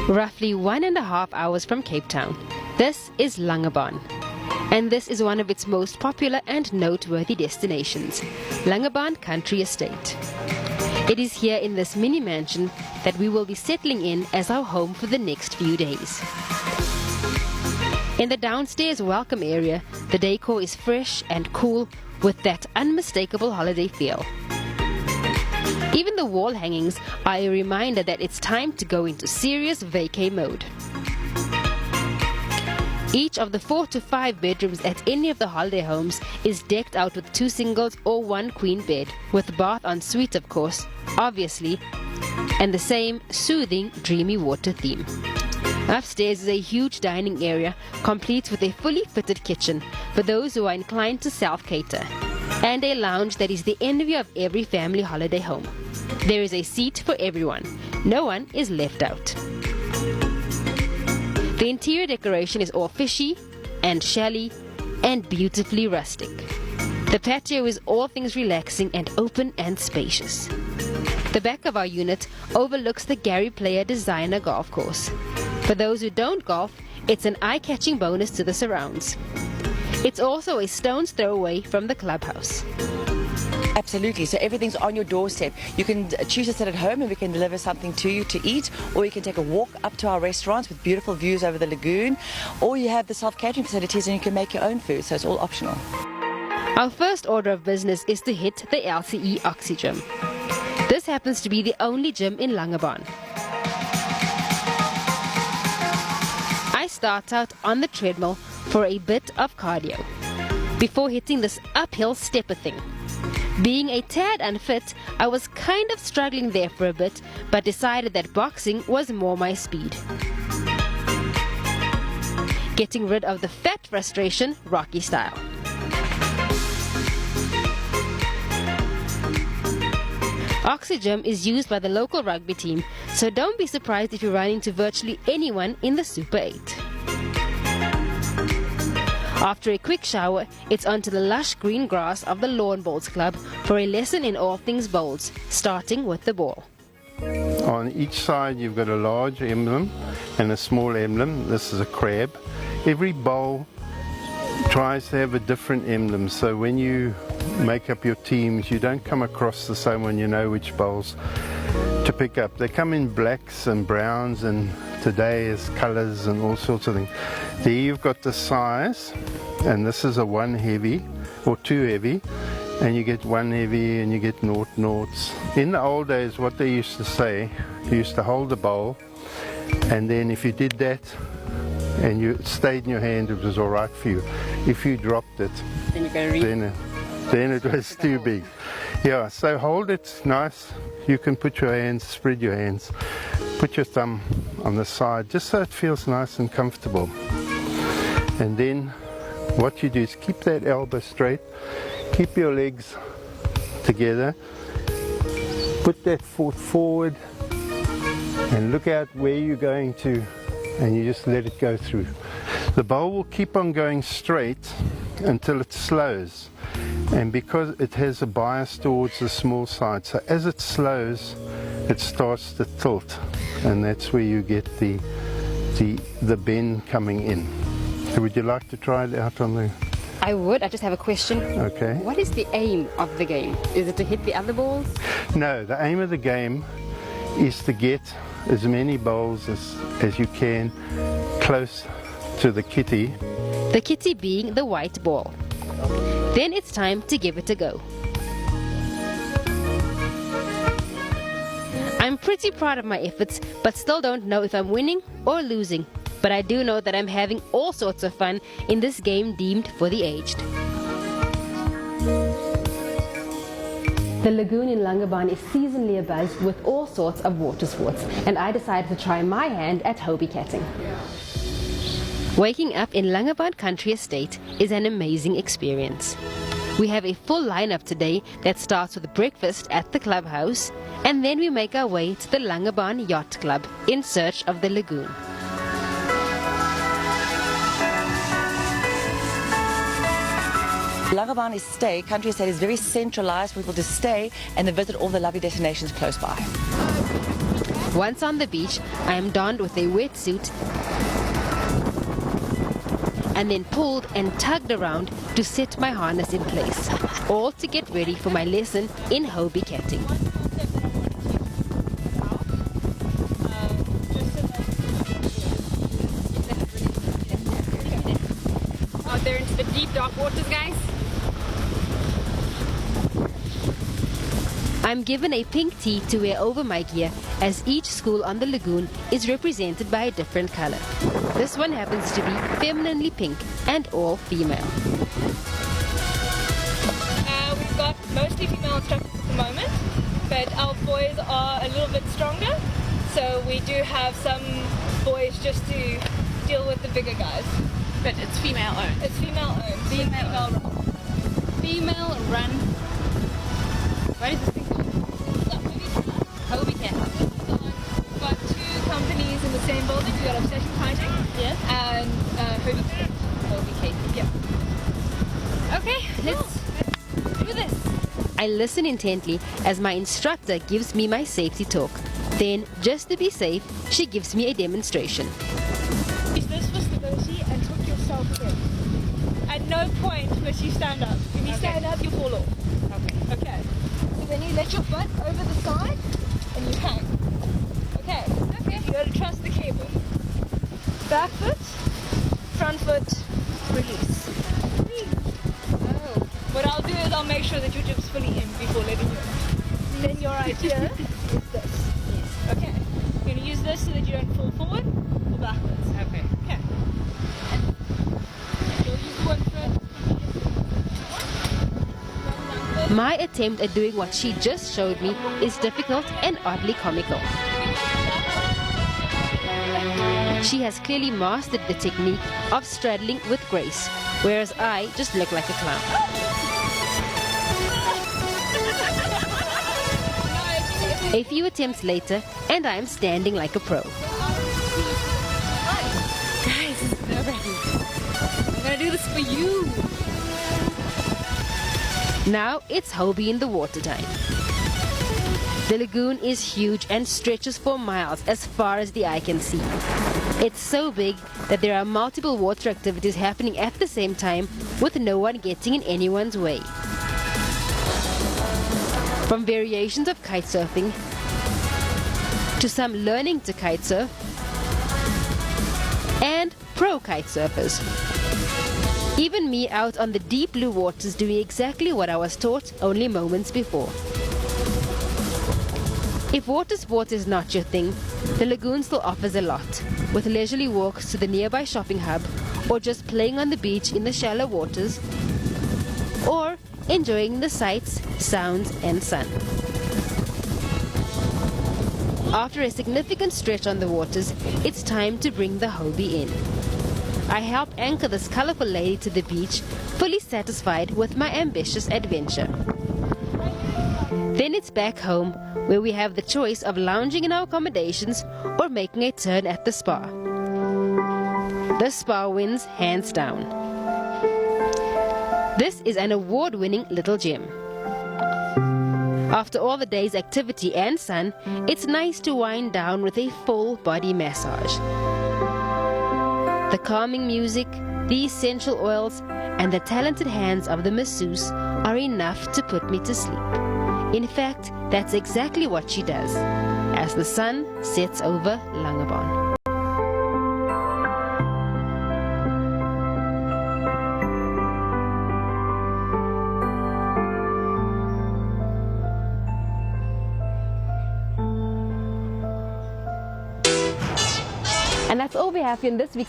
Roughly 1.5 hours from Cape Town, this is Langebaan. And this is one of its most popular and noteworthy destinations, Langebaan Country Estate. It is here in this mini mansion that we will be settling in as our home for the next few days. In the downstairs welcome area, the decor is fresh and cool with that unmistakable holiday feel. Even the wall hangings are a reminder that it's time to go into serious vacay mode. Each of the 4 to 5 bedrooms at any of the holiday homes is decked out with 2 singles or 1 queen bed, with bath en suite of course, obviously, and the same soothing, dreamy water theme. Upstairs is a huge dining area, complete with a fully fitted kitchen for those who are inclined to self-cater, and a lounge that is the envy of every family holiday home. There is a seat for everyone. No one is left out. The interior decoration is all fishy and shelly and beautifully rustic. The patio is all things relaxing and open and spacious. The back of our unit overlooks the Gary Player Designer Golf Course. For those who don't golf, it's an eye-catching bonus to the surrounds. It's also a stone's throw away from the clubhouse. Absolutely, so everything's on your doorstep. You can choose to sit at home and we can deliver something to you to eat, or you can take a walk up to our restaurants with beautiful views over the lagoon, or you have the self-catering facilities and you can make your own food, so it's all optional. Our first order of business is to hit the LCE Oxy Gym. This happens to be the only gym in Langebaan. I start out on the treadmill for a bit of cardio before hitting this uphill stepper thing. Being a tad unfit, I was kind of struggling there for a bit, but decided that boxing was more my speed. Getting rid of the fat frustration, Rocky style. Oxygym is used by the local rugby team, so don't be surprised if you run into virtually anyone in the Super 8. After a quick shower, it's onto the lush green grass of the Lawn Bowls Club for a lesson in all things bowls, starting with the ball. On each side you've got a large emblem and a small emblem. This is a crab. Every bowl tries to have a different emblem, so when you make up your teams you don't come across the same one, you know which bowls to pick up. They come in blacks and browns, and today is colours and all sorts of things. There you've got the size, and this is a 1 heavy or 2 heavy, and you get 1 heavy and you get noughts. In the old days what they used to say, you used to hold the bowl, and then if you did that and you stayed in your hand, it was alright for you. If you dropped it, then it was too big. Yeah, so hold it nice. You can put your hands, spread your hands, put your thumb on the side, just so it feels nice and comfortable. And then what you do is keep that elbow straight, keep your legs together, put that foot forward, and look out where you're going to, and you just let it go through. The bowl will keep on going straight until it slows, and because it has a bias towards the small side, so as it slows it starts to tilt, and that's where you get the bend coming in. So would you like to try it out on the... I would. I just have a question. Okay. What is the aim of the game? Is it to hit the other balls? No, the aim of the game is to get as many bowls as you can close to the kitty. The kitty being the white ball. Then it's time to give it a go. I'm pretty proud of my efforts, but still don't know if I'm winning or losing. But I do know that I'm having all sorts of fun in this game deemed for the aged. The lagoon in Langebaan is seasonally abuzz with all sorts of water sports, and I decided to try my hand at hobie catting. Waking up in Langebaan Country Estate is an amazing experience. We have a full lineup today that starts with breakfast at the clubhouse, and then we make our way to the Langebaan Yacht Club in search of the lagoon. Langebaan Country Estate is very centralized for people to stay and to visit all the lovely destinations close by. Once on the beach, I am donned with a wetsuit and then pulled and tugged around to set my harness in place, all to get ready for my lesson in Hobie catting. Out there into the deep dark waters, guys. I'm given a pink tee to wear over my gear, as each school on the lagoon is represented by a different color. This one happens to be femininely pink and all female. We've got mostly female instructors at the moment, but our boys are a little bit stronger, so we do have some boys just to deal with the bigger guys. But it's female owned. It's female owned. Female run. Female run. What is this thing called? Hobie Cat. We've got two companies in the same building. We've got Obsession Kiting and Hobie Cat. Hobie Cat. Yeah. Okay, let's do this. I listen intently as my instructor gives me my safety talk. Then, just to be safe, she gives me a demonstration. Use this for stability and hook yourself in. At no point must you stand up. If you stand up, you fall off. Okay. So then you let your butt over the side and you hang. Okay. You gotta trust the cable. Back foot, front foot, release. Oh. What I'll do is I'll make sure that your jib's fully in before letting you in. Then your idea is this. Yes. Okay. You're gonna use this so that you don't fall forward or backwards. Okay. Okay. You'll use one foot. My attempt at doing what she just showed me is difficult and oddly comical. She has clearly mastered the technique of straddling with grace, whereas I just look like a clown. A few attempts later, and I am standing like a pro. Guys, this is nerve-wracking. I'm gonna do this for you. Now it's Hobie in the water time. The lagoon is huge and stretches for miles as far as the eye can see. It's so big that there are multiple water activities happening at the same time with no one getting in anyone's way. From variations of kite surfing to some learning to kite surf and pro kite surfers. Even me out on the deep blue waters doing exactly what I was taught only moments before. If water sport is not your thing, the lagoon still offers a lot, with leisurely walks to the nearby shopping hub, or just playing on the beach in the shallow waters, or enjoying the sights, sounds and sun. After a significant stretch on the waters, it's time to bring the Hobie in. I help anchor this colorful lady to the beach, fully satisfied with my ambitious adventure. Then it's back home, where we have the choice of lounging in our accommodations or making a turn at the spa. The spa wins hands down. This is an award-winning little gem. After all the day's activity and sun, it's nice to wind down with a full body massage. The calming music, the essential oils, and the talented hands of the masseuse are enough to put me to sleep. In fact, that's exactly what she does, as the sun sets over Langebaan. And that's all we have in this week's